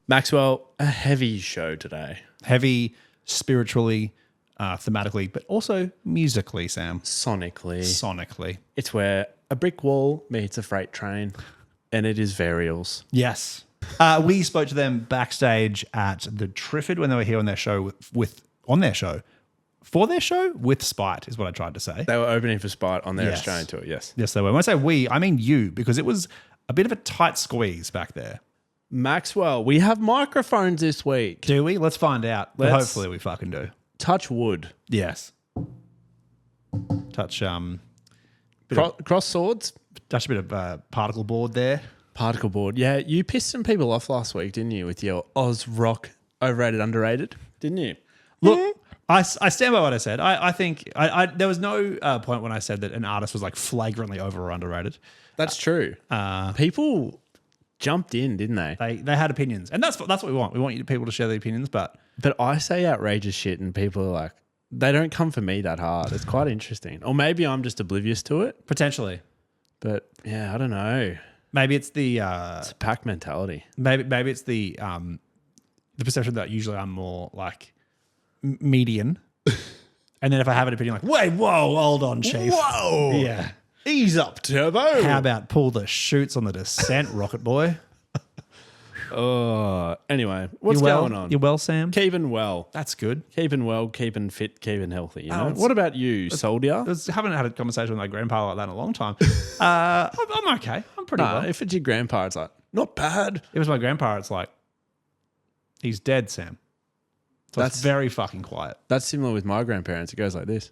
Maxwell, a heavy show today. Heavy spiritually, thematically, but also musically, Sam. Sonically. It's where a brick wall meets a freight train, and it is Varials. Yes. We spoke to them backstage at the Triffid when they were here on their show for their show with Spite is what I tried to say. They were opening for Spite on their Australian tour, yes. Yes, they were. When I say we, I mean you, because it was a bit of a tight squeeze back there. Maxwell, we have microphones this week. Do we? Let's find out. Hopefully we fucking do. Touch wood. Yes. Touch cross swords. Touch a bit of particle board there. Particle board. Yeah, you pissed some people off last week, didn't you, with your Oz rock overrated, underrated, didn't you? Look, I stand by what I said. I think there was no point when I said that an artist was like flagrantly over or underrated. That's true. People jumped in, didn't they? They had opinions, and that's what we want. We want people to share their opinions, but I say outrageous shit, and people are like, they don't come for me that hard. It's quite interesting, or maybe I'm just oblivious to it, potentially. But yeah, I don't know. Maybe it's the it's a pack mentality. Maybe it's the perception that usually I'm more like median, and then if I have an opinion, like, wait, whoa, hold on, chief, whoa, yeah. Ease up, Turbo. How about pull the chutes on the descent, Rocket Boy? Anyway, what's going on? You well, Sam? Keeping well. That's good. Keeping well, keeping fit, keeping healthy. You know. What about you, soldier? Haven't had a conversation with my grandpa like that in a long time. I'm okay. I'm pretty well. If it's your grandpa, it's like, not bad. If it was my grandpa, it's like, he's dead, Sam. So that's very fucking quiet. That's similar with my grandparents. It goes like this.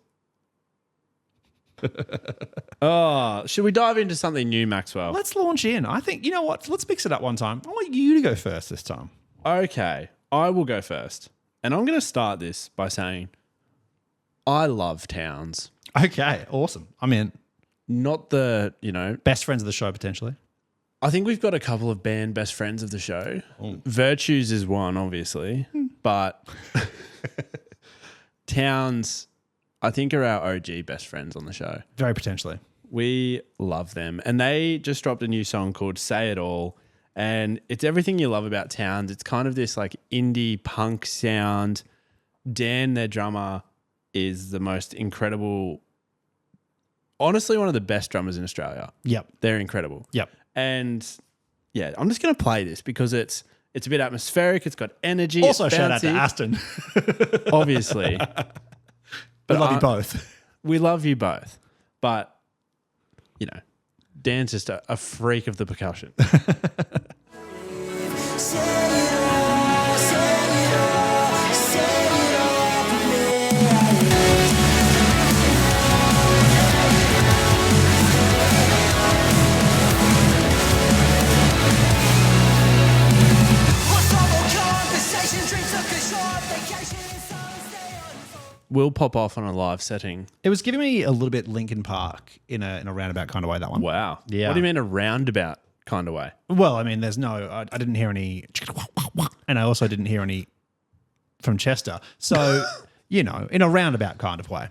Should we dive into something new, Maxwell? Let's launch in. I think, you know what? Let's mix it up one time. I want you to go first this time. Okay, I will go first. And I'm going to start this by saying I love towns. Okay, awesome. I'm in. Not the, best friends of the show, potentially. I think we've got a couple of band best friends of the show. Ooh. Virtues is one, obviously. But towns, I think, are our OG best friends on the show. Very potentially. We love them. And they just dropped a new song called Say It All. And it's everything you love about towns. It's kind of this like indie punk sound. Dan, their drummer, is the most incredible, honestly, one of the best drummers in Australia. Yep. They're incredible. Yep. And yeah, I'm just going to play this because it's a bit atmospheric. It's got energy. Also, shout out to Aston. Obviously. But we love you both. We love you both. But, Dan's just a freak of the percussion. Will pop off on a live setting. It was giving me a little bit Linkin Park in a roundabout kind of way, that one. Wow. Yeah. What do you mean a roundabout kind of way? Well, I mean, I didn't hear any, and I also didn't hear any from Chester. So, in a roundabout kind of way.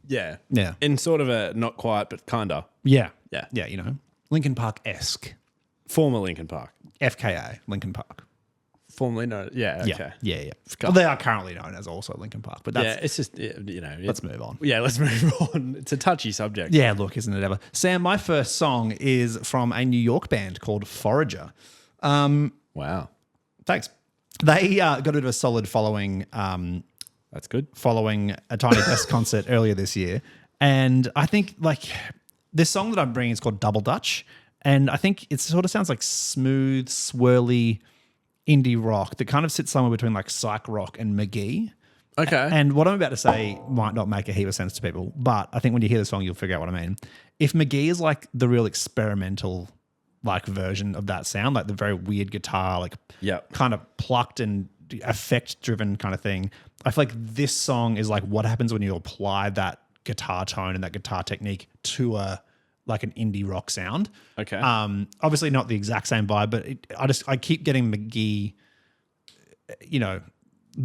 Yeah. Yeah. In sort of a not quite, but kind of. Yeah. Yeah. Yeah, Linkin Park-esque. Former Linkin Park. FKA, Linkin Park. Formerly known. Yeah, okay. Yeah. Well, they are currently known as also Linkin Park. But that's, it's just, let's move on. Yeah, let's move on. It's a touchy subject. Yeah, look, isn't it ever? Sam, my first song is from a New York band called Forager. Wow. Thanks. They got a bit of a solid following. That's good. Following a Tiny Desk concert earlier this year. And I think this song that I'm bringing is called Double Dutch. And I think it sort of sounds like smooth, swirly indie rock that kind of sits somewhere between like psych rock and Mk.Gee. Okay. And what I'm about to say might not make a heap of sense to people, but I think when you hear the song, you'll figure out what I mean. If Mk.Gee is like the real experimental like version of that sound, like the very weird guitar, kind of plucked and effect driven kind of thing, I feel like this song is like what happens when you apply that guitar tone and that guitar technique to an indie rock sound. Okay. Obviously not the exact same vibe, but I keep getting Mk.Gee, the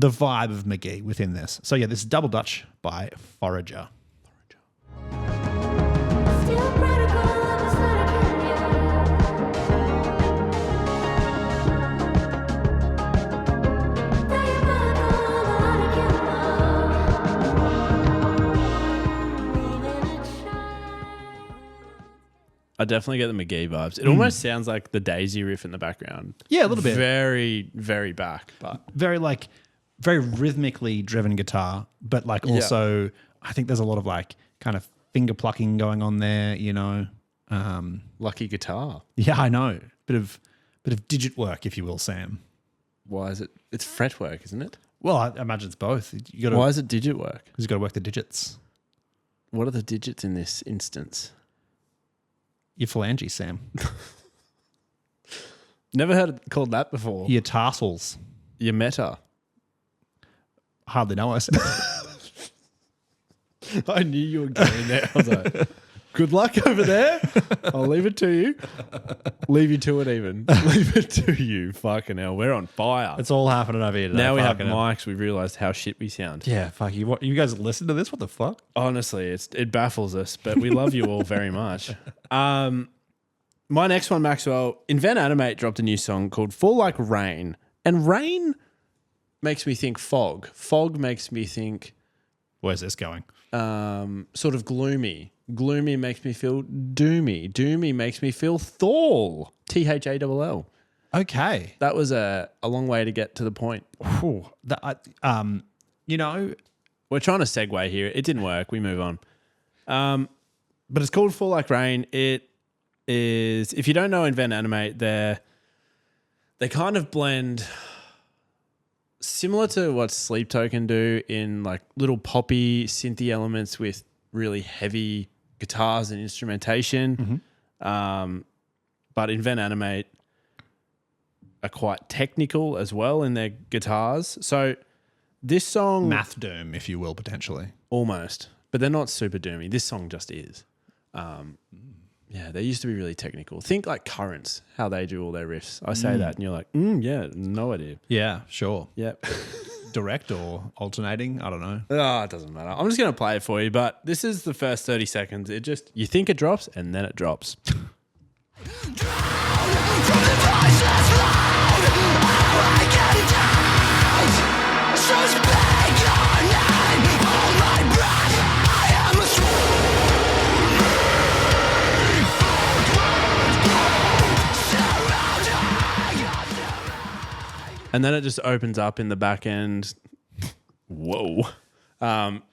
vibe of Mk.Gee within this. So yeah, this is Double Dutch by Forager. I definitely get the Mk.Gee vibes. It almost sounds like the Daisy riff in the background. Yeah, a little bit. Very, very back, but very rhythmically driven guitar, but like also I think there's a lot of like kind of finger plucking going on there, you know. Lucky guitar. Yeah, I know. Bit of digit work, if you will, Sam. Why is it? It's fretwork, isn't it? Well, I imagine it's both. Why is it digit work? Because you've got to work the digits. What are the digits in this instance? Your phalanges, Sam. Never heard it called that before. Your tarsals. Your meta. Hardly know I said. I knew you were going there. I was like, good luck over there. I'll leave it to you. Leave you to it even. Leave it to you. Fucking hell. We're on fire. It's all happening over here today. Now we have mics. We realised how shit we sound. Yeah, fuck you. What, you guys listen to this? What the fuck? Honestly, it baffles us, but we love you all very much. My next one, Maxwell, Invent Animate dropped a new song called Fall Like Rain. And rain makes me think fog. Fog makes me think... Where's this going? Sort of gloomy. Gloomy makes me feel doomy. Doomy makes me feel thall. Thall. Okay. That was a long way to get to the point. You know... We're trying to segue here. It didn't work. We move on. But it's called Fall Like Rain. It is... If you don't know Invent Animate, they kind of blend... Similar to what Sleep Token do in like little poppy synthy elements with really heavy guitars and instrumentation. But Invent Animate are quite technical as well in their guitars. So this song... Math doom, if you will, potentially. Almost. But they're not super doomy. This song just is. Yeah, they used to be really technical. Think like Currents, how they do all their riffs. I say that and you're like, yeah, no idea. Yeah, sure. Yep. Direct or alternating? I don't know. Oh, it doesn't matter. I'm just going to play it for you, but this is the first 30 seconds. You think it drops and then it drops. And then it just opens up in the back end. Whoa.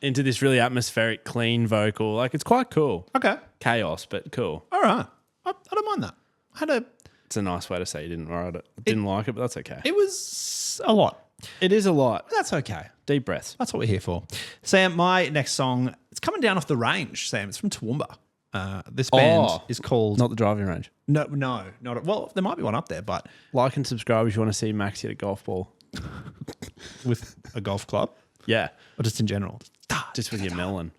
Into this really atmospheric, clean vocal. Like, it's quite cool. Okay. Chaos, but cool. All right. I don't mind that. It's a nice way to say you didn't write it. Didn't like it, but that's okay. It was a lot. It is a lot. That's okay. Deep breaths. That's what we're here for. Sam, my next song, it's coming down off the range, Sam. It's from Toowoomba. This band is called... Not the driving range. No, not... Well, there might be one up there, but... Like and subscribe if you want to see Max hit a golf ball. With a golf club? Yeah. Or just in general? Just with your melon.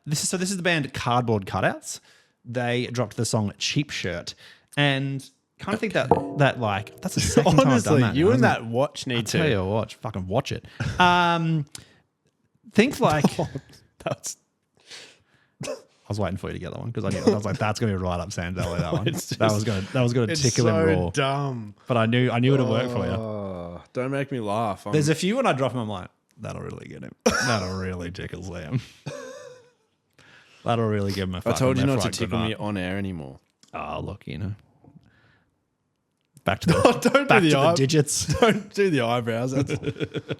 This is the band Cardboard Cutouts. They dropped the song Cheap Shirt. And kind of think that like... That's the second time I've done that. You and that watch need to... Tell you what, fucking watch it. Think like... That's... I was waiting for you to get that one because I was like, that's going to be right up Sam's alley. That one. That was going to tickle him raw. It's so dumb. But I knew it'd work for you. Don't make me laugh. There's a few when I drop him, I'm like, that'll really get him. That'll really tickle Sam. That'll really give him a fucking I told you not to left, right, tickle me on air anymore. Oh, look, you know. Back to the digits. Don't do the eyebrows. That's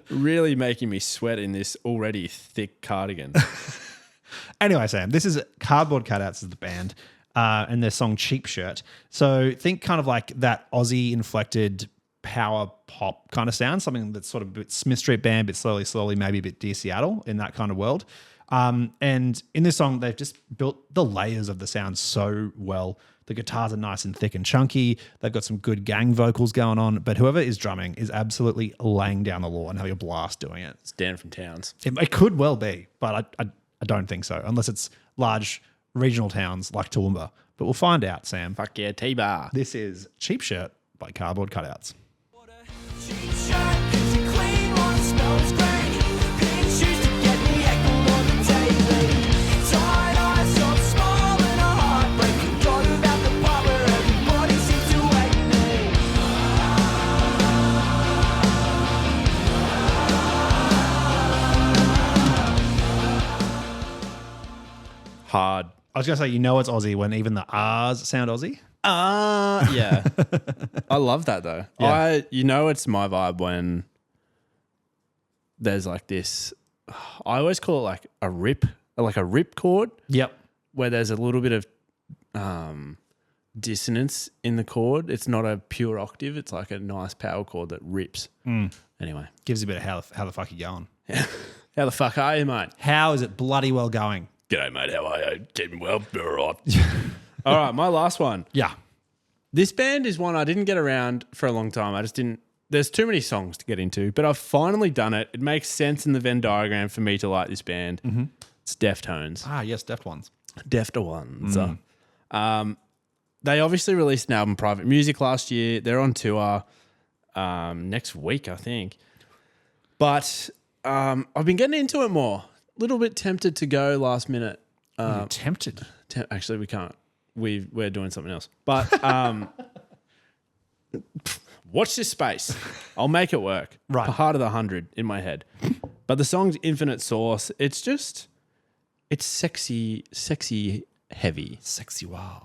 really making me sweat in this already thick cardigan. Anyway, Sam, this is Cardboard Cutouts is the band and their song Cheap Shirt. So think kind of like that Aussie inflected power pop kind of sound, something that's sort of a bit Smith Street Band, but slowly, maybe a bit Dear Seattle in that kind of world. And in this song, they've just built the layers of the sound so well. The guitars are nice and thick and chunky. They've got some good gang vocals going on, but whoever is drumming is absolutely laying down the law and having a blast doing it. It's Dan from Towns. It could well be, but I don't think so, unless it's large regional towns like Toowoomba. But we'll find out, Sam. Fuck yeah, T-Bar. This is Cheap Shirt by Cardboard Cutouts. Cheap shirt, cause you clean one, smells great. Pink shoes to get me heckled on the daily. Tired eyes, soft smile and a heartbreak. Forgot about the part where everybody seems to hate me. Hard. I was going to say, you know it's Aussie when even the R's sound Aussie. Yeah. I love that though. Yeah. It's my vibe when there's like this, I always call it like a rip chord Yep. where there's a little bit of dissonance in the chord. It's not a pure octave. It's like a nice power chord that rips. Anyway. Gives you a bit of how the fuck you going. How the fuck are you, mate? How is it bloody well going? G'day, mate. How are you? Keeping well? All right. All right, my last one. Yeah. This band is one I didn't get around for a long time. I just didn't. There's too many songs to get into, but I've finally done it. It makes sense in the Venn diagram for me to like this band. Mm-hmm. It's Deftones. Ah, yes, Deft Ones. Deftones. They obviously released an album, Private Music, last year. They're on tour next week, I think. But I've been getting into it more. A little bit tempted to go last minute. Tempted. Actually, we can't. We're doing something else. But watch this space. I'll make it work. Right. Heart of the 100 in my head. But the song's Infinite Source. It's sexy heavy. Sexual.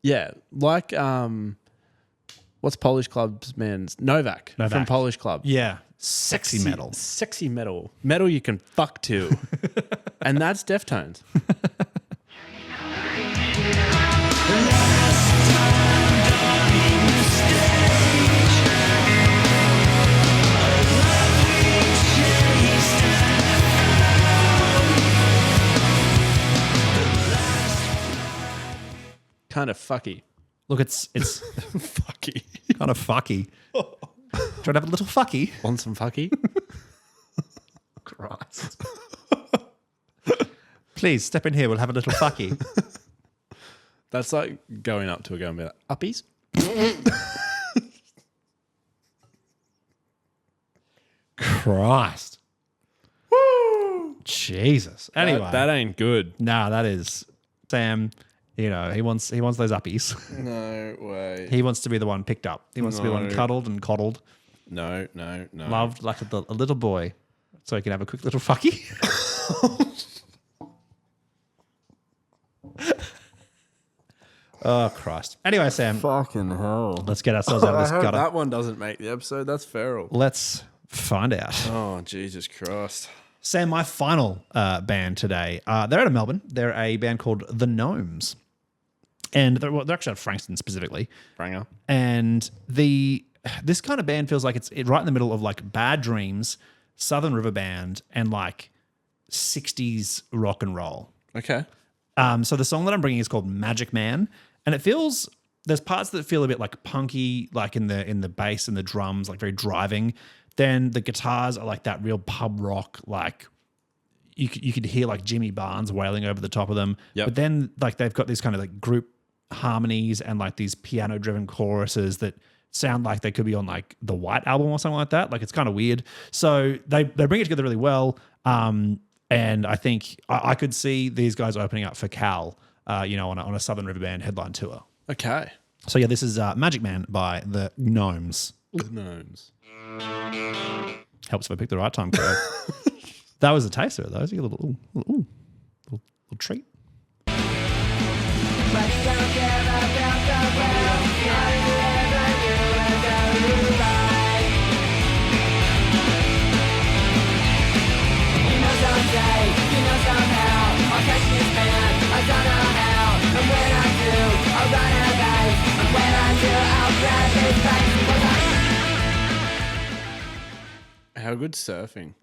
Yeah. Like, what's Polish Club's man's? Novak. From Polish Club. Yeah. Sexy metal. Sexy metal. Metal you can fuck to. And that's Deftones. Kind of fucky. Look, it's Fucky. kind of fucky. Trying to have a little fucky. Want some fucky? Christ. Please step in here. We'll have a little fucky. That's like going up to a girl and be like, uppies? Christ. Woo! Jesus. Anyway. That ain't good. Nah, that is Sam. You know, he wants those uppies. No way. He wants to be the one picked up. He wants to be the one cuddled and coddled, No. loved like a little boy, so he can have a quick little fucky. Oh Christ! Anyway, Sam, Fucking hell. let's get ourselves out of this gutter. That one doesn't make the episode. That's feral. Let's find out. Oh, Jesus Christ. Sam, my final band today. They're out of Melbourne. They're a band called The Gnomes, and they're actually out of Frankston specifically. Branger. And this kind of band feels like it's right in the middle of like Bad Dreams, Southern River Band, and like 60s rock and roll. Okay. So the song that I'm bringing is called Magic Man, and it feels there's parts that feel a bit like punky, like in the bass and the drums, like very driving. Then the guitars are like that real pub rock, like you could hear like Jimmy Barnes wailing over the top of them. Yep. But then like they've got these kind of like group harmonies and like these piano driven choruses that sound like they could be on like the White Album or something like that. Like it's kind of weird. So they bring it together really well. And I think I could see these guys opening up for Cal, on a Southern River Band headline tour. Okay. So yeah, this is Magic Man by the Gnomes. Gnomes. Helps if I pick the right time code. That was a taster of those. You get a little treat. How good surfing?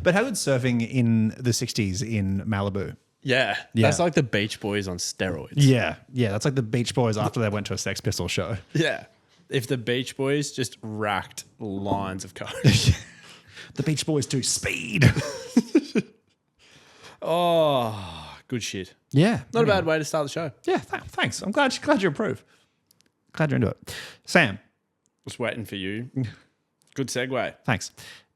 But how good surfing in the 60s in Malibu? Yeah. That's like the Beach Boys on steroids. Yeah. That's like the Beach Boys after they went to a Sex Pistols show. Yeah. If the Beach Boys just racked lines of coke. The Beach Boys do Speed. Oh, good shit. Yeah. Not a bad way to start the show. Yeah, thanks. I'm glad you approve. Glad you're into it. Sam. Just waiting for you. Good segue. Thanks.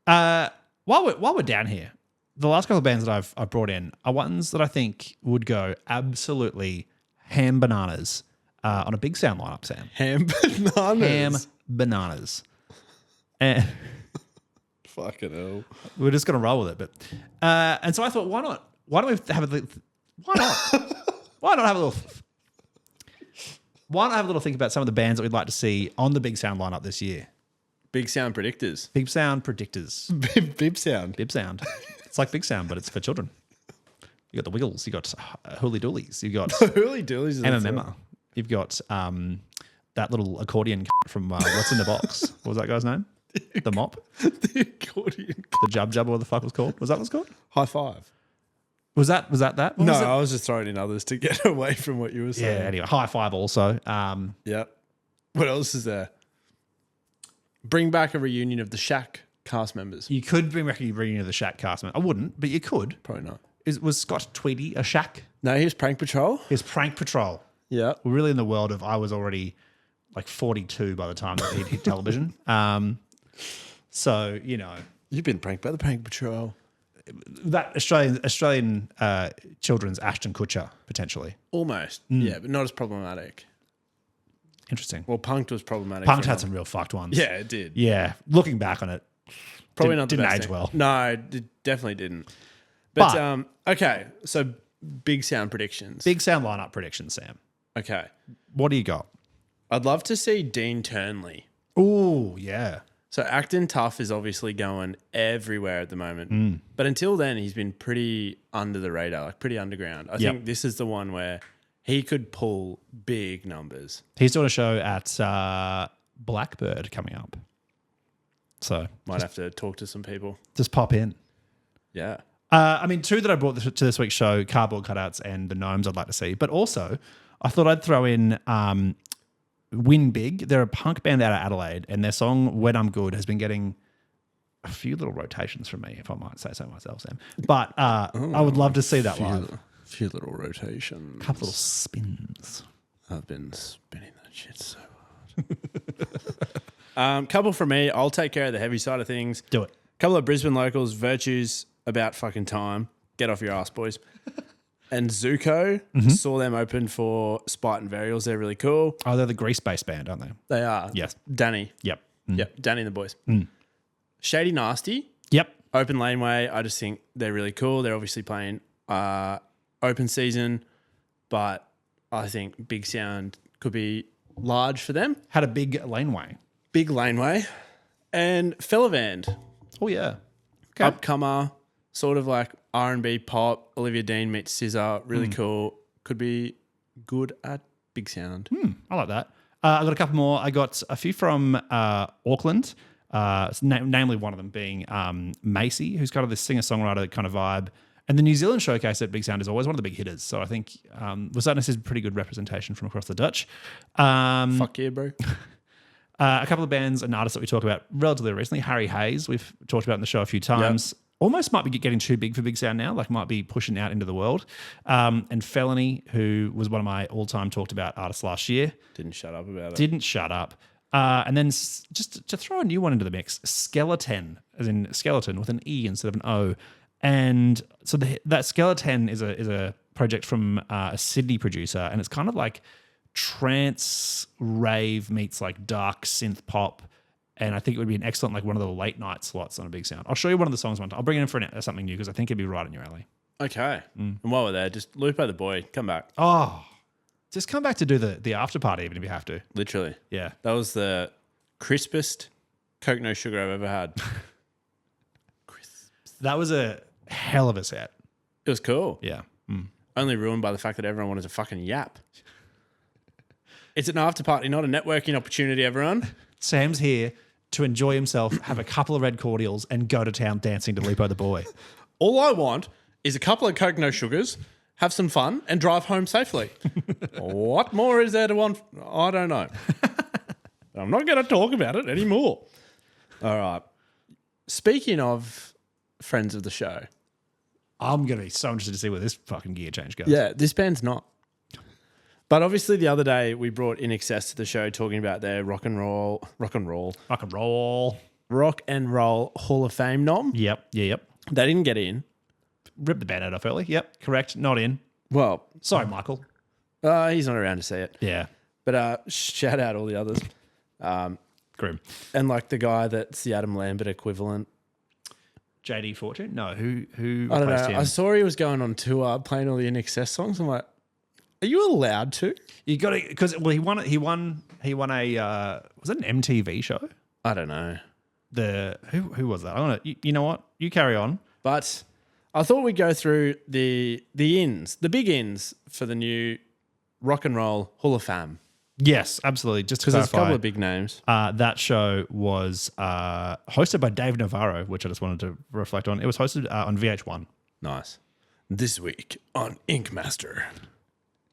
While we're down here, the last couple of bands that I've brought in are ones that I think would go absolutely ham bananas on a big sound lineup, Sam. Ham bananas. Ham bananas. And fucking hell. we're just going to roll with it. But and so I thought, why not Why don't we have a why not? Why not have a little Why not have a little think about some of the bands that we'd like to see on the Big Sound lineup this year? Big Sound predictors. Big Sound predictors. Bibsound. Bibsound. It's like Big Sound, but it's for children. You got the Wiggles. You got Hooly Doolies. You got Hooly Doolies. Emma Memma. You've got that little accordion from What's in the Box. What was that guy's name? The Mop. The accordion. The Jub Jub. What the fuck was called? Was that what it was called? High five. Was that? What No, was it? I was just throwing in others to get away from what you were Yeah. saying. Anyway, High Five also. Yeah. What else is there? Bring back a reunion of the Shack cast members. You could bring back a reunion of the Shack cast. I wouldn't, but you could. Probably not. Was Scott Tweedy a Shack? No, here's Prank Patrol. His Prank Patrol. Yeah. We're really in the world of I was already like 42 by the time that he'd hit television. So, you know. You've been pranked by the Prank Patrol. That Australian children's Ashton Kutcher, potentially. Almost. Yeah, but not as problematic. Interesting. Well, Punked was problematic. Punk'd for had a some real fucked ones. Yeah, it did. Yeah. Looking back on it, Probably not the didn't best age thing. well. No, it definitely didn't. But okay, so Big Sound predictions. Big Sound lineup predictions, Sam. Okay. What do you got? I'd love to see Dean Turnley. Oh, yeah. So Acting Tough is obviously going everywhere at the moment. But until then, he's been pretty under the radar, like pretty underground. I think this is the one where he could pull big numbers. He's doing a show at Blackbird coming up. So Might have to talk to some people. just pop in. Yeah. I mean, two that I brought to this week's show, Cardboard Cutouts and The Gnomes I'd like to see. But also, I thought I'd throw in Win Big. They're a punk band out of Adelaide, and their song When I'm Good has been getting a few little rotations from me, if I might say so myself, Sam. But I would love to see that live. A few little rotations. A couple little spins. I've been spinning that shit so hard. Couple from me. I'll take care of the heavy side of things. Do it. Couple of Brisbane locals. Virtues about fucking time. Get off your ass, boys. And Zuko. Saw them open for Spite and Varials. They're really cool. Oh, they're the Grease-based band, aren't they? They are. Yes. Danny. Yep. Yep. Danny and the boys. Shady Nasty. Yep. Open Laneway. I just think they're really cool. They're obviously playing open season, but I think Big Sound could be large for them. Had a big laneway. Big Laneway. And Fellavand. Oh, yeah. Okay. Upcomer, sort of like R&B pop. Olivia Dean meets SZA. Really cool. Could be good at Big Sound. I like that. I got a couple more. I got a few from Auckland, namely one of them being Macy, who's kind of this singer-songwriter kind of vibe. And the New Zealand showcase at Big Sound is always one of the big hitters. So I think we're starting to see pretty good representation from across the Dutch. Fuck yeah, bro. A couple of bands and artists that we talked about relatively recently. Harry Hayes, we've talked about in the show a few times. Almost might be getting too big for Big Sound now, like might be pushing out into the world. And Felony, who was one of my all-time talked about artists last year. Didn't shut up about it. Didn't shut up. And then just to throw a new one into the mix, Skeleton, as in skeleton with an E instead of an O. And so that Skeleton is a project from a Sydney producer, and it's kind of like trance rave meets like dark synth pop. And I think it would be an excellent, like one of the late night slots on a Big Sound. I'll show you one of the songs one time. I'll bring it in for something new because I think it'd be right in your alley. Okay. And while we're there, just Lupo the boy, come back. Oh, just come back to do the after party even if you have to. Literally. Yeah. That was the crispest Coke No Sugar I've ever had. That was a hell of a set. It was cool. Yeah. Only ruined by the fact that everyone wanted to fucking yap. It's an after party, not a networking opportunity, everyone. Sam's here to enjoy himself, have a couple of red cordials, and go to town dancing to Lupo the boy. All I want is a couple of Coke No Sugars, have some fun, and drive home safely. What more is there to want? I don't know. I'm not going to talk about it anymore. All right. Speaking of friends of the show. I'm going to be so interested to see where this fucking gear change goes. Yeah, this band's not. But obviously the other day we brought In Excess to the show talking about their rock and roll Rock and roll. Hall of Fame nom. Yep. They didn't get in. Rip the band-aid off early. Yep, correct. Not in. Well, Sorry, Michael. he's not around to see it. Yeah. But shout out all the others. Grim. And like the guy that's the Adam Lambert equivalent. JD Fortune? No, who I don't know. replaced him? I saw he was going on tour playing all the NXS songs. I'm like, are you allowed to? You got to because he won a was it an MTV show? I don't know. Who was that? I want to. You know what? You carry on. But I thought we'd go through the big ins for the new Rock and Roll Hall of Fame. Yes, absolutely. Just to Because there's a clarify, couple of big names. that show was hosted by Dave Navarro, which I just wanted to reflect on. It was hosted on VH1. Nice. This week on Ink Master.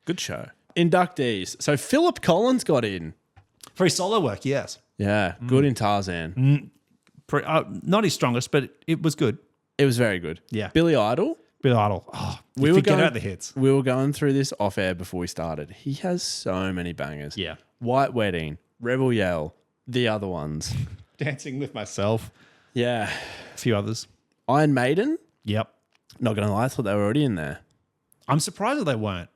Good show. Inductees. So Philip Collins got in. For his solo work, yes. Yeah, good in Tarzan. Not his strongest, but it was good. It was very good. Yeah. Billy Idol. Billy Idol. Oh, We we were forget going out the hits. We were going through this off air before we started. He has so many bangers. Yeah. White Wedding, Rebel Yell, the other ones. Dancing with Myself. Yeah. A few others. Iron Maiden. Yep. Not gonna lie, I thought they were already in there. I'm surprised that they weren't.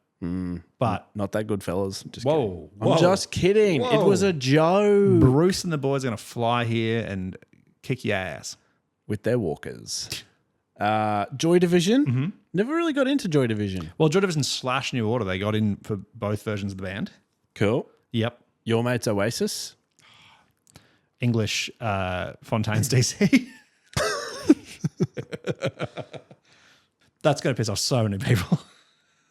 But Not that good, fellas. Just Whoa, kidding. whoa. I'm just kidding. It Whoa. was a joke Bruce and the boys are going to fly here and kick your ass. with their walkers. Joy Division. Never really got into Joy Division. Well, Joy Division / New Order, they got in for both versions of the band. Cool. Yep. Your mates Oasis. English Fontaine's DC. That's going to piss off so many people.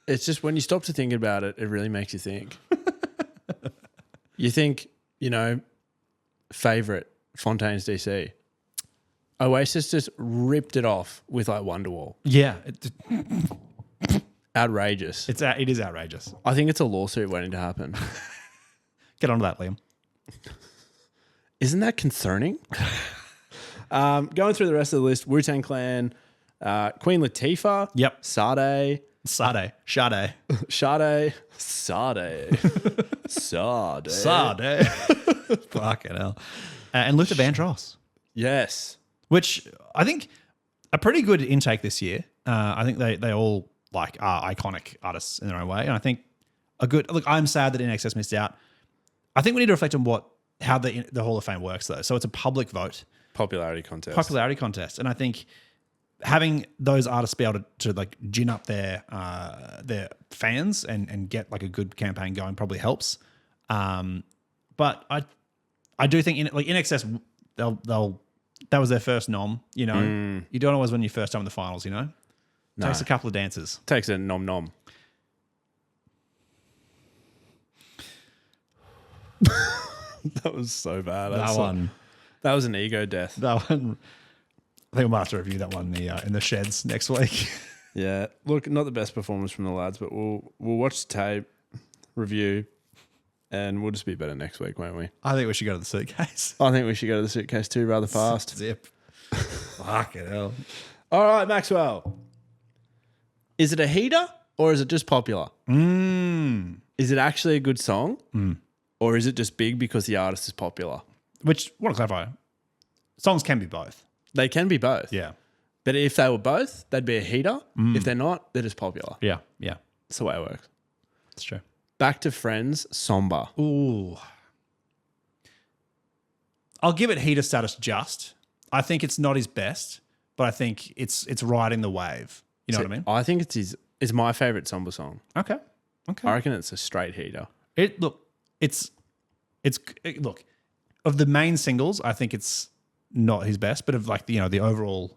It's just when you stop to think about it, it really makes you think. You think, favorite Fontaine's DC. Oasis just ripped it off with like Wonderwall. Yeah. Outrageous. It is outrageous. I think it's a lawsuit waiting to happen. Get on to that, Liam. Isn't that concerning? Going through the rest of the list, Wu-Tang Clan, Queen Latifah. Yep. Sade. Sade. Sade. Sade. Fucking hell. And Luther Vandross. Yes. Which I think a pretty good intake this year. I think they all are iconic artists in their own way. And I think look, I'm sad that NXS missed out. I think we need to reflect on how the Hall of Fame works though. So it's a public vote. Popularity contest. And I think having those artists be able to like gin up their fans and get like a good campaign going probably helps. But I do think in NXS that was their first nom. You don't always win your first time in the finals. Takes a couple of dances. Takes a nom. That was so bad. That was an ego death. That one. I think we might have to review that one in the sheds next week. Yeah. Look, not the best performance from the lads, but we'll watch the tape, review, and we'll just be better next week, won't we? I think we should go to the suitcase. I think we should go to the suitcase too, rather fast. Zip. Fucking hell. All right, Maxwell. Is it a heater or is it just popular? Is it actually a good song? Or is it just big because the artist is popular? Which, I want to clarify, songs can be both. They can be both. Yeah. But if they were both, they'd be a heater. If they're not, they're just popular. Yeah. That's the way it works. That's true. Back to Friends, Somber. Ooh. I'll give it heater status just. I think it's not his best, but I think it's riding the wave. You know what I mean? I think it's my favorite Somber song. Okay. I reckon it's a straight heater. Look, of the main singles, I think it's not his best, but of like the overall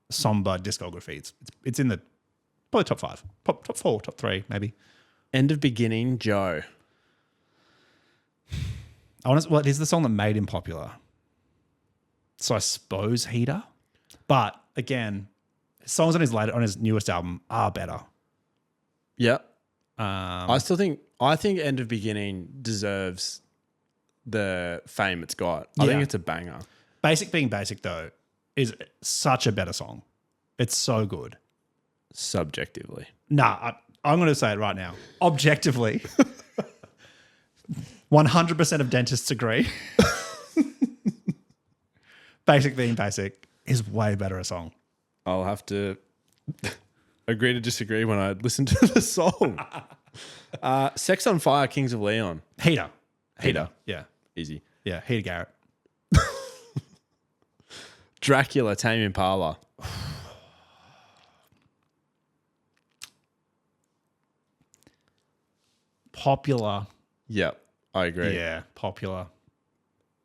Somber discography, it's in the probably top 5, top 4, top 3 maybe. End of Beginning, Joe. It is the song that made him popular. So I suppose heater, but again, songs on his newest album are better. Yep. I think End of Beginning deserves the fame it's got. I think it's a banger. Basic Being Basic though is such a better song. It's so good. Subjectively. Nah, I'm going to say it right now. Objectively, 100% of dentists agree. Basic Being Basic is way better a song. I'll have to agree to disagree when I listen to the song. Sex on Fire, Kings of Leon. Heater. Heater. Yeah. Easy. Yeah. Heater Garrett. Dracula, Tame Impala. Popular. Yep, I agree. Yeah, popular.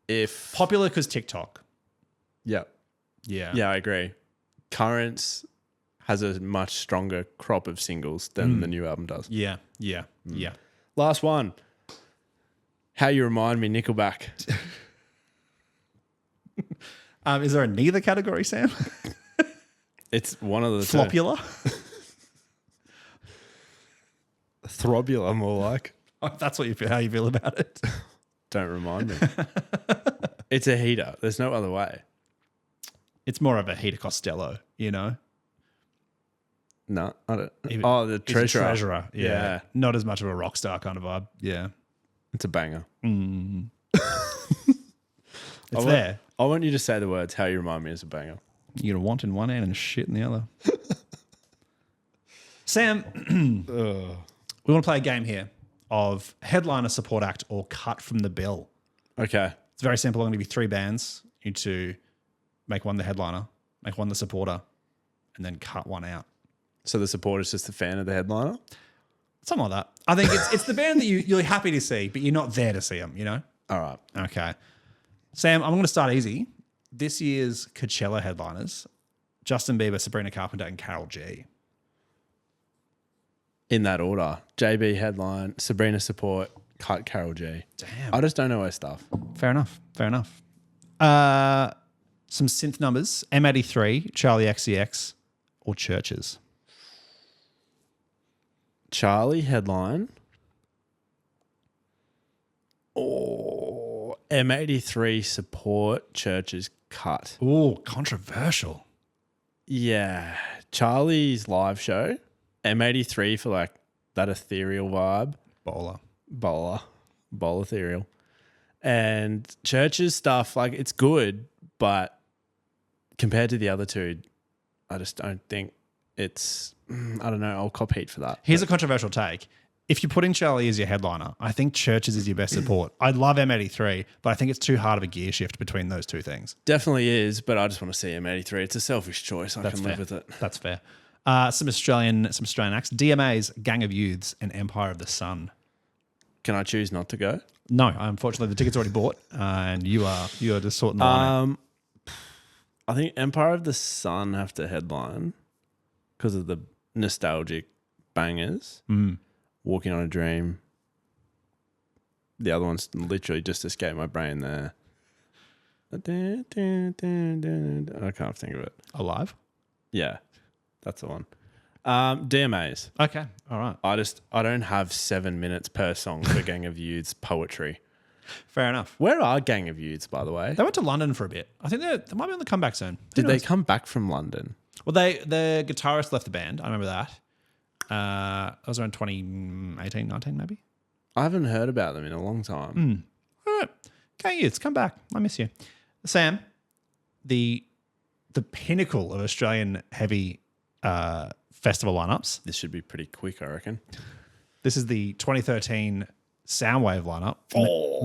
If Popular because TikTok. Yep. Yeah. Yeah, I agree. Currents has a much stronger crop of singles than the new album does. Yeah. Yeah. Yeah. Last one. How You Remind Me, Nickelback. Is there a neither category, Sam? It's one of the two. Flopula? Throbula, more like. That's what how you feel about it. Don't remind me. It's a heater. There's no other way. It's more of a Heater Costello, you know? No, I don't. Even- Oh, the He's a Treasurer. treasurer. Yeah. Yeah. Not as much of a rock star kind of vibe. Yeah. It's a banger. It's there. I want you to say the words, How You Remind Me is a banger. You're going to want in one hand and shit in the other. Sam, we want to play a game here of headliner, support act, or cut from the bill. Okay. It's very simple. I'm going to give you 3 bands. You need to make one the headliner, make one the supporter, and then cut one out. So the supporter's just a fan of the headliner? Something like that. I think it's the band that you're happy to see, but you're not there to see them, you know? All right. Okay. Sam, I'm going to start easy. This year's Coachella headliners, Justin Bieber, Sabrina Carpenter, and Karol G. In that order. JB headline, Sabrina support, cut Karol G. Damn. I just don't know her stuff. Fair enough. Some synth numbers, M83, Charlie XCX, or Churches. Charlie headline. Or M83 support, Churches cut. Ooh, controversial. Yeah. Charlie's live show. M83 for like that ethereal vibe. Bowler. Bowl ethereal. And Church's stuff, like it's good, but compared to the other two, I just don't think it's, I don't know, I'll cop heat for that. Here's a controversial take. If you're putting Charlie as your headliner, I think Churches is your best support. I love M83, but I think it's too hard of a gear shift between those two things. Definitely is, but I just want to see M83. It's a selfish choice. I can live with it. That's fair. Some Australian acts. DMA's Gang of Youths and Empire of the Sun. Can I choose not to go? No, unfortunately, the ticket's already bought, and you are just sorting the line out. I think Empire of the Sun have to headline because of the nostalgic bangers. Walking on a Dream. The other one's literally just escaped my brain there. I can't think of it. Alive? Yeah, that's the one. DMAs. Okay, all right. I don't have 7 minutes per song for Gang of Youths poetry. Fair enough. Where are Gang of Youths, by the way? They went to London for a bit. I think they might be on the comeback soon. Did they come back from London? Well, the guitarist left the band. I remember that. That was around 2018, 19 maybe. I haven't heard about them in a long time. All right. Gang of Youths, come back. I miss you. Sam, the pinnacle of Australian heavy festival lineups. This should be pretty quick, I reckon. This is the 2013 Soundwave lineup.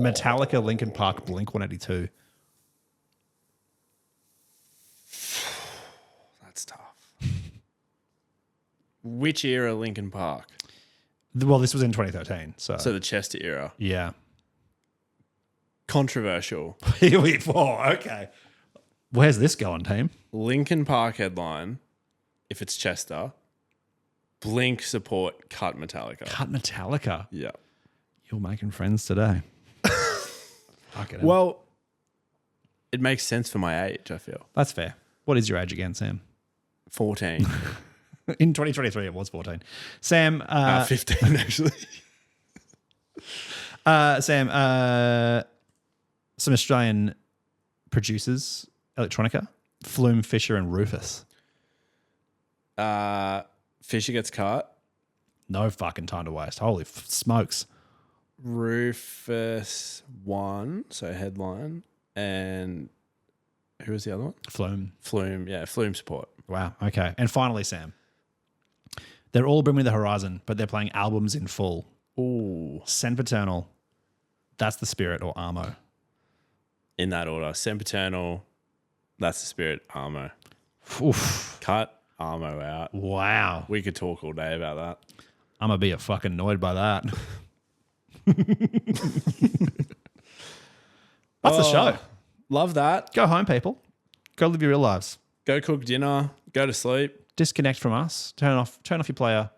Metallica, Linkin Park, Blink-182. That's tough. Which era Linkin Park? Well, this was in 2013. So So the Chester era. yeah. Controversial. Here we go. Okay. Where's this going, team? Linkin Park headline, if it's Chester. Blink support, cut Metallica. Cut Metallica. Yeah. You're making friends today. Fucking hell. Well, it makes sense for my age, I feel. That's fair. What is your age again, Sam? 14. In 2023, it was 14. Sam, 15, actually. Sam, some Australian producers, Electronica, Flume, Fisher, and Rufus. Fisher gets cut. No fucking time to waste. Holy smokes. Rufus won, so headline. And who was the other one? Flume. Flume. Yeah, Flume support. Wow. Okay. And finally, Sam. They're all Bring Me the Horizon, but they're playing albums in full. Ooh. Sempiternal, That's the Spirit, or Armo. In that order. Sempiternal, That's the spirit. Armo. Oof. Cut Armo out. Wow. We could talk all day about that. I'm going to be a fucking annoyed by that. That's the show. Love that. Go home, people. Go live your real lives. Go cook dinner. Go to sleep. Disconnect from us. Turn off your player.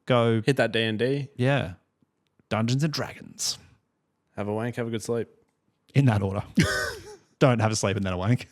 Go. Hit that D&D. Yeah. Dungeons and Dragons. Have a wank. Have a good sleep. In that order. Don't have a sleep and then a wank.